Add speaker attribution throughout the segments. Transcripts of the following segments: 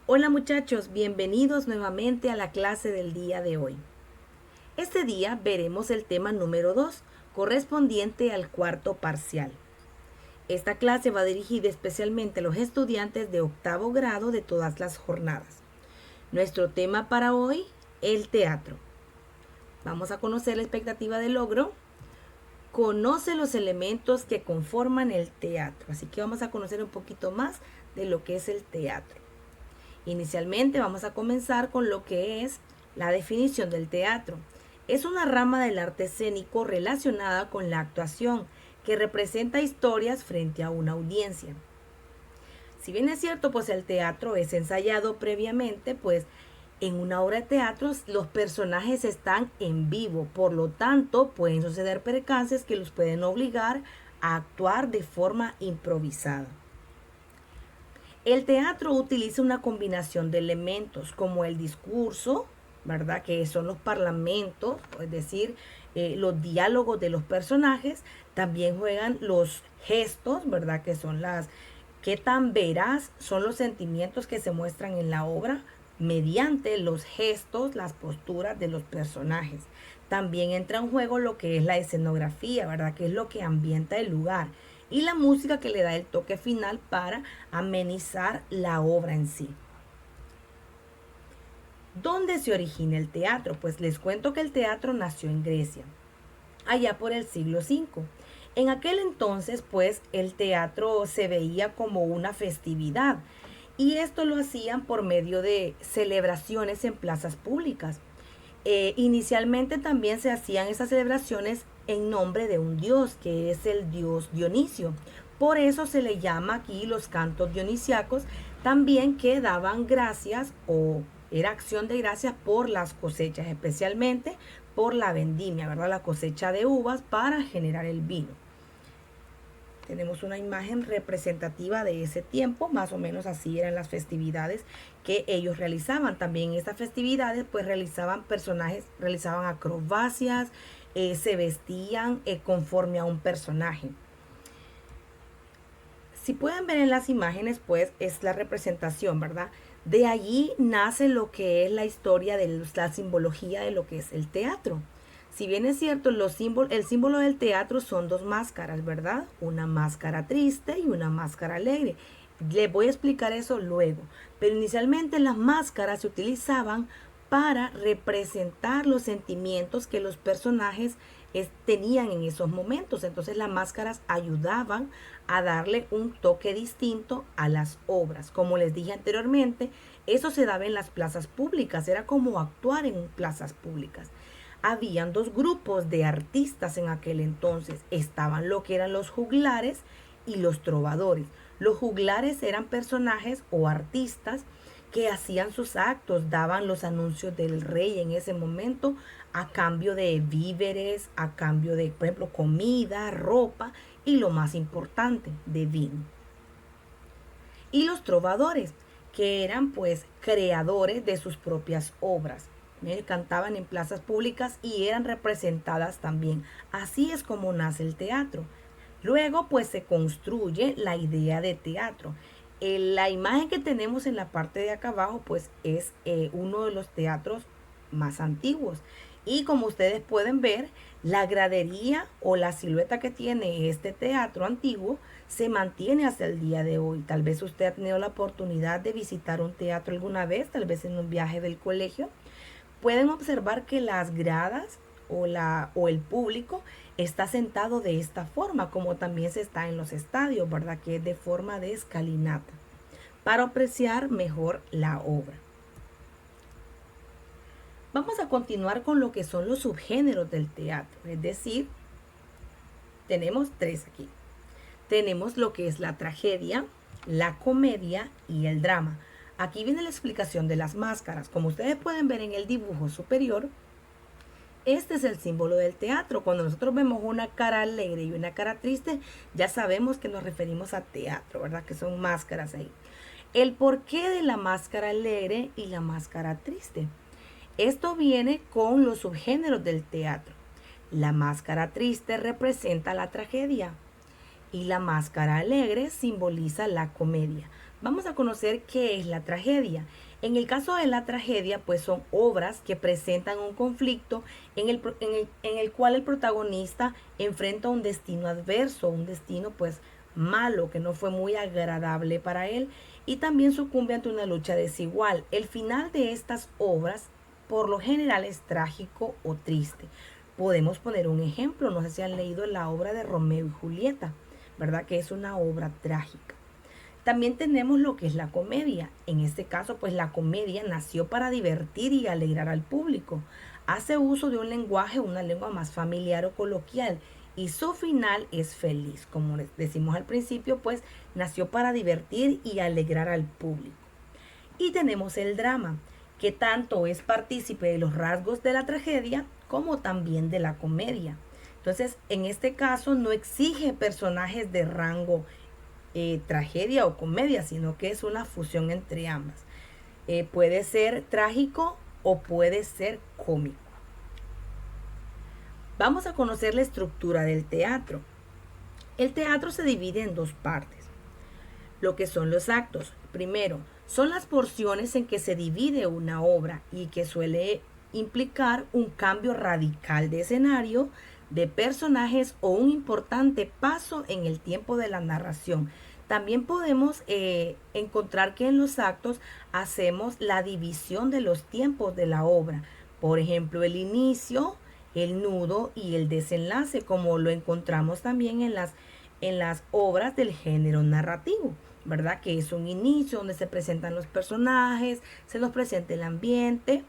Speaker 1: Hola muchachos, bienvenidos nuevamente a la clase del día de hoy. Este día veremos el tema número 2, correspondiente al cuarto parcial. Esta clase va dirigida especialmente a los estudiantes de octavo grado de todas las jornadas. Nuestro tema para hoy, el teatro. Vamos a conocer la expectativa de logro. Conoce los elementos que conforman el teatro. Así que vamos a conocer un poquito más de lo que es el teatro. Inicialmente vamos a comenzar con lo que es la definición del teatro. Es una rama del arte escénico relacionada con la actuación que representa historias frente a una audiencia. Si bien es cierto, pues el teatro es ensayado previamente, pues en una obra de teatro los personajes están en vivo, por lo tanto pueden suceder percances que los pueden obligar a actuar de forma improvisada. El teatro utiliza una combinación de elementos como el discurso, ¿verdad? Que son los parlamentos, es decir, los diálogos de los personajes. También juegan los gestos, ¿verdad? Que son qué tan veraz son los sentimientos que se muestran en la obra mediante los gestos, las posturas de los personajes. También entra en juego lo que es la escenografía, ¿verdad? Que es lo que ambienta el lugar y la música que le da el toque final para amenizar la obra en sí. ¿Dónde se origina el teatro? Pues les cuento que el teatro nació en Grecia, allá por el siglo V. En aquel entonces, pues, el teatro se veía como una festividad y esto lo hacían por medio de celebraciones en plazas públicas. Inicialmente también se hacían esas celebraciones en nombre de un dios, que es el dios Dionisio. Por eso se le llama aquí los cantos dionisiacos, también que daban gracias o era acción de gracias por las cosechas, especialmente por la vendimia, ¿verdad? La cosecha de uvas para generar el vino. Tenemos una imagen representativa de ese tiempo, más o menos así eran las festividades que ellos realizaban. También en estas festividades pues realizaban personajes, realizaban acrobacias, se vestían conforme a un personaje. Si pueden ver en las imágenes pues es la representación, ¿verdad? De allí nace lo que es la historia de la simbología de lo que es el teatro. Si bien es cierto, el símbolo del teatro son dos máscaras, ¿verdad? Una máscara triste y una máscara alegre. Les voy a explicar eso luego. Pero inicialmente las máscaras se utilizaban para representar los sentimientos que los personajes tenían en esos momentos. Entonces las máscaras ayudaban a darle un toque distinto a las obras. Como les dije anteriormente, eso se daba en las plazas públicas, era como actuar en plazas públicas. Habían dos grupos de artistas en aquel entonces. Estaban lo que eran los juglares y los trovadores. Los juglares eran personajes o artistas que hacían sus actos, daban los anuncios del rey en ese momento a cambio de víveres, a cambio de, por ejemplo, comida, ropa y lo más importante, de vino. Y los trovadores, que eran pues creadores de sus propias obras. Cantaban en plazas públicas y eran representadas también. Así es como nace el teatro. Luego pues se construye la idea de teatro. La imagen que tenemos en la parte de acá abajo pues es uno de los teatros más antiguos. Y como ustedes pueden ver, la gradería o la silueta que tiene este teatro antiguo se mantiene hasta el día de hoy. Tal vez usted ha tenido la oportunidad de visitar un teatro alguna vez, tal vez en un viaje del colegio. Pueden observar que las gradas o el público está sentado de esta forma, como también se está en los estadios, ¿verdad? Que es de forma de escalinata, para apreciar mejor la obra. Vamos a continuar con lo que son los subgéneros del teatro, es decir, tenemos tres aquí. Tenemos lo que es la tragedia, la comedia y el drama. Aquí viene la explicación de las máscaras. Como ustedes pueden ver en el dibujo superior, este es el símbolo del teatro. Cuando nosotros vemos una cara alegre y una cara triste, ya sabemos que nos referimos a teatro, ¿verdad? Que son máscaras ahí. El porqué de la máscara alegre y la máscara triste. Esto viene con los subgéneros del teatro. La máscara triste representa la tragedia y la máscara alegre simboliza la comedia. Vamos a conocer qué es la tragedia. En el caso de la tragedia, pues son obras que presentan un conflicto en el cual el protagonista enfrenta un destino adverso, un destino pues malo, que no fue muy agradable para él, y también sucumbe ante una lucha desigual. El final de estas obras, por lo general, es trágico o triste. Podemos poner un ejemplo, no sé si han leído la obra de Romeo y Julieta, ¿verdad? Que es una obra trágica. También tenemos lo que es la comedia. En este caso, pues la comedia nació para divertir y alegrar al público. Hace uso de un lenguaje, una lengua más familiar o coloquial, y su final es feliz. Como les decimos al principio, pues nació para divertir y alegrar al público. Y tenemos el drama, que tanto es partícipe de los rasgos de la tragedia como también de la comedia. Entonces, en este caso no exige personajes de rango tragedia o comedia, sino que es una fusión entre ambas. Puede ser trágico o puede ser cómico. Vamos a conocer la estructura del teatro. El teatro se divide en dos partes. Lo que son los actos. Primero, son las porciones en que se divide una obra y que suele implicar un cambio radical de escenario, de personajes o un importante paso en el tiempo de la narración. También podemos encontrar que en los actos hacemos la división de los tiempos de la obra. Por ejemplo, el inicio, el nudo y el desenlace, como lo encontramos también en las obras del género narrativo, ¿verdad? Que es un inicio donde se presentan los personajes, se nos presenta el ambiente.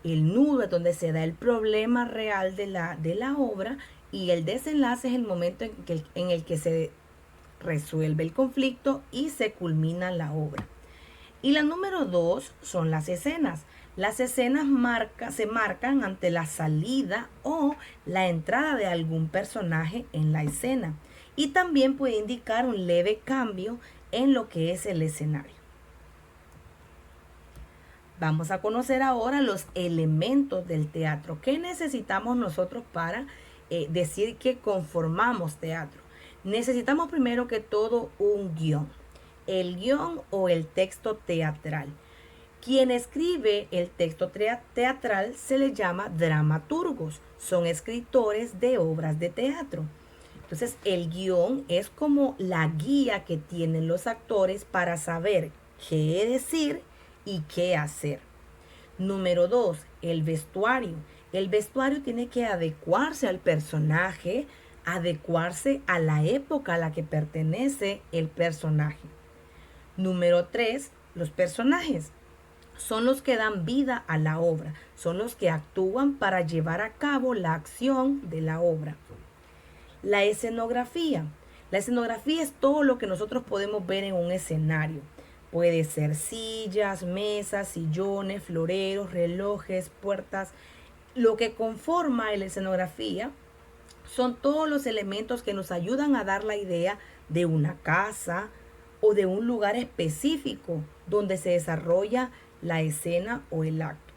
Speaker 1: El nudo es donde se da el problema real de la obra, y el desenlace es el momento en el que se resuelve el conflicto y se culmina la obra. Y la número 2 son las escenas. Las escenas se marcan ante la salida o la entrada de algún personaje en la escena, y también puede indicar un leve cambio en lo que es el escenario. Vamos a conocer ahora los elementos del teatro. ¿Qué necesitamos nosotros para decir que conformamos teatro? Necesitamos primero que todo un guión. El guión o el texto teatral. Quien escribe el texto teatral se le llama dramaturgos. Son escritores de obras de teatro. Entonces, el guión es como la guía que tienen los actores para saber qué decir y qué hacer. Número 2, el vestuario. El vestuario tiene que adecuarse al personaje, adecuarse a la época a la que pertenece el personaje. Número 3, los personajes. Son los que dan vida a la obra, son los que actúan para llevar a cabo la acción de la obra. La escenografía. La escenografía es todo lo que nosotros podemos ver en un escenario. Puede ser sillas, mesas, sillones, floreros, relojes, puertas. Lo que conforma la escenografía son todos los elementos que nos ayudan a dar la idea de una casa o de un lugar específico donde se desarrolla la escena o el acto.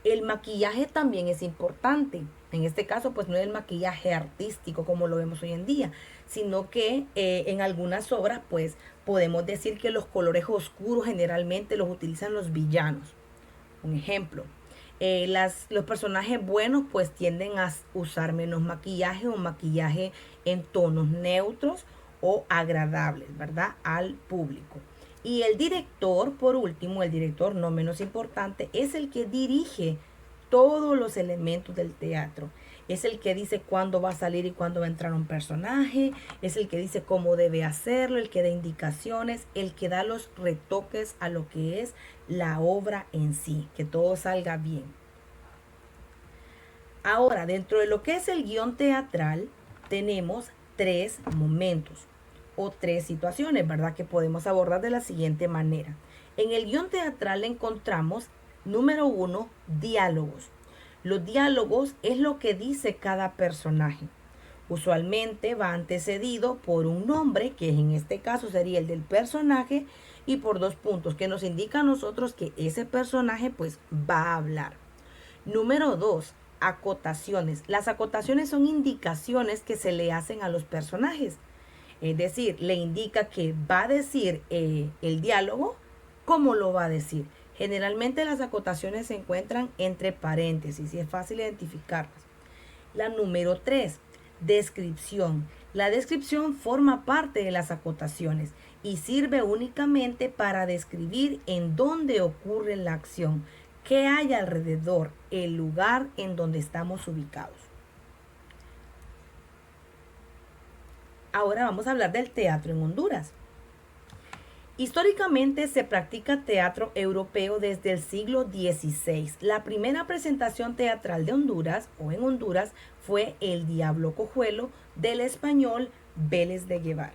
Speaker 1: El maquillaje también es importante. En este caso, pues no es el maquillaje artístico como lo vemos hoy en día, sino que en algunas obras, pues podemos decir que los colores oscuros generalmente los utilizan los villanos. Un ejemplo, los personajes buenos pues tienden a usar menos maquillaje o maquillaje en tonos neutros o agradables, ¿verdad? Al público. Y el director, por último, el director no menos importante, es el que dirige todos los elementos del teatro. Es el que dice cuándo va a salir y cuándo va a entrar un personaje, es el que dice cómo debe hacerlo, el que da indicaciones, el que da los retoques a lo que es la obra en sí, que todo salga bien. Ahora, dentro de lo que es el guión teatral, tenemos 3 momentos o 3 situaciones, ¿verdad? Que podemos abordar de la siguiente manera. En el guión teatral encontramos, número 1, diálogos. Los diálogos es lo que dice cada personaje. Usualmente va antecedido por un nombre, que en este caso sería el del personaje, y por 2 puntos que nos indica a nosotros que ese personaje pues va a hablar. Número 2, acotaciones. Las acotaciones son indicaciones que se le hacen a los personajes. Es decir, le indica que va a decir el diálogo, cómo lo va a decir. Generalmente las acotaciones se encuentran entre paréntesis y es fácil identificarlas. La número 3, descripción. La descripción forma parte de las acotaciones y sirve únicamente para describir en dónde ocurre la acción, qué hay alrededor, el lugar en donde estamos ubicados. Ahora vamos a hablar del teatro en Honduras. Históricamente se practica teatro europeo desde el siglo XVI. La primera presentación teatral de Honduras o en Honduras fue El Diablo Cojuelo del español Vélez de Guevara.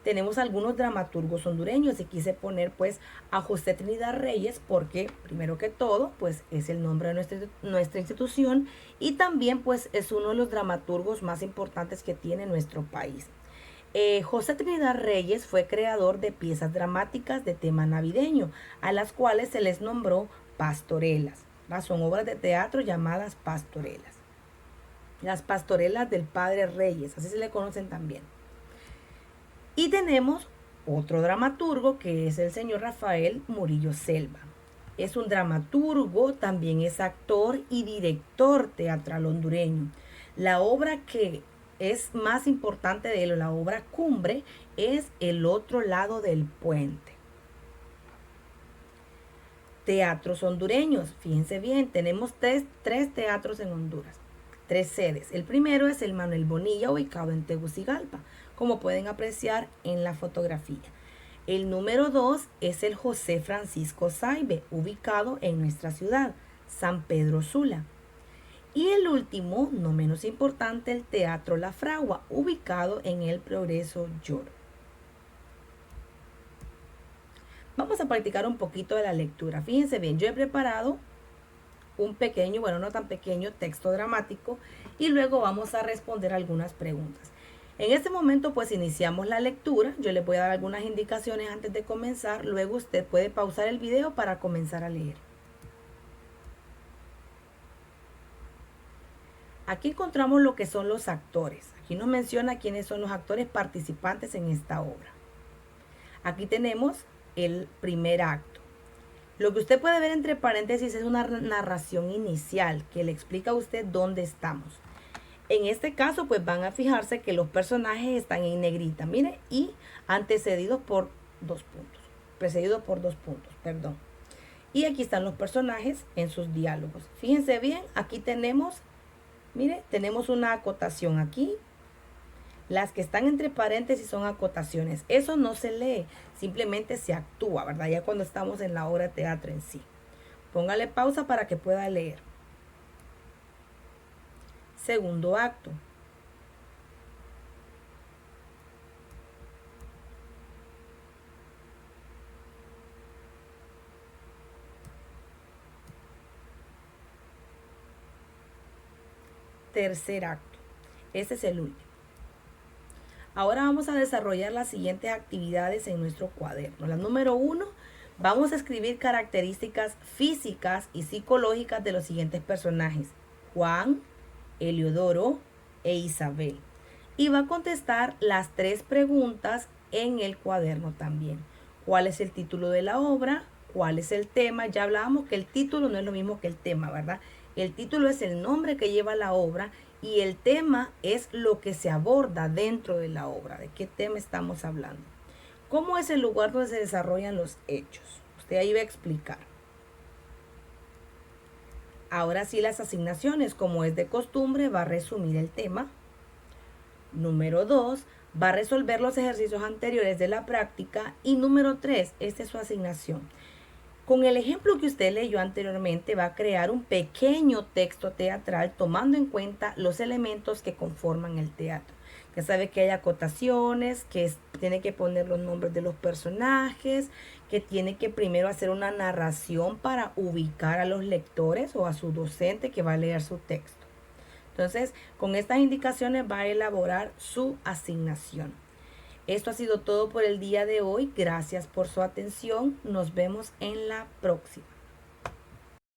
Speaker 1: Tenemos algunos dramaturgos hondureños y quise poner pues a José Trinidad Reyes porque primero que todo pues es el nombre de nuestra institución y también pues es uno de los dramaturgos más importantes que tiene nuestro país. José Trinidad Reyes fue creador de piezas dramáticas de tema navideño, a las cuales se les nombró pastorelas. Son obras de teatro llamadas pastorelas. Las pastorelas del Padre Reyes, así se le conocen también. Y tenemos otro dramaturgo que es el señor Rafael Murillo Selva. Es un dramaturgo, también es actor y director teatral hondureño. La obra que es más importante de él, la obra cumbre, es El otro lado del puente. Teatros hondureños, fíjense bien, tenemos tres teatros en Honduras, 3 sedes. El primero es el Manuel Bonilla, ubicado en Tegucigalpa, como pueden apreciar en la fotografía. El número 2 es el José Francisco Saibe, ubicado en nuestra ciudad, San Pedro Sula. Y el último, no menos importante, el Teatro La Fragua, ubicado en el Progreso Lloro. Vamos a practicar un poquito de la lectura. Fíjense bien, yo he preparado un pequeño, bueno, no tan pequeño, texto dramático y luego vamos a responder algunas preguntas. En este momento pues iniciamos la lectura. Yo les voy a dar algunas indicaciones antes de comenzar. Luego usted puede pausar el video para comenzar a leer. Aquí encontramos lo que son los actores. Aquí nos menciona quiénes son los actores participantes en esta obra. Aquí tenemos el primer acto. Lo que usted puede ver entre paréntesis es una narración inicial que le explica a usted dónde estamos. En este caso, pues van a fijarse que los personajes están en negrita, mire, y antecedidos por 2 puntos. Precedidos por 2 puntos, perdón. Y aquí están los personajes en sus diálogos. Fíjense bien, aquí tenemos, mire, tenemos una acotación aquí. Las que están entre paréntesis son acotaciones. Eso no se lee, simplemente se actúa, ¿verdad? Ya cuando estamos en la obra de teatro en sí. Póngale pausa para que pueda leer. Segundo acto. Tercer acto. Este es el último. Ahora vamos a desarrollar las siguientes actividades en nuestro cuaderno. La número 1, vamos a escribir características físicas y psicológicas de los siguientes personajes: Juan, Eliodoro e Isabel. Y va a contestar las 3 preguntas en el cuaderno también. ¿Cuál es el título de la obra? ¿Cuál es el tema? Ya hablábamos que el título no es lo mismo que el tema, ¿verdad? El título es el nombre que lleva la obra y el tema es lo que se aborda dentro de la obra. ¿De qué tema estamos hablando? ¿Cómo es el lugar donde se desarrollan los hechos? Usted ahí va a explicar. Ahora sí, las asignaciones, como es de costumbre, va a resumir el tema. Número 2, va a resolver los ejercicios anteriores de la práctica. Y número 3, esta es su asignación. Con el ejemplo que usted leyó anteriormente, va a crear un pequeño texto teatral tomando en cuenta los elementos que conforman el teatro. Ya sabe que hay acotaciones, que tiene que poner los nombres de los personajes, que tiene que primero hacer una narración para ubicar a los lectores o a su docente que va a leer su texto. Entonces, con estas indicaciones va a elaborar su asignación. Esto ha sido todo por el día de hoy. Gracias por su atención. Nos vemos en la próxima.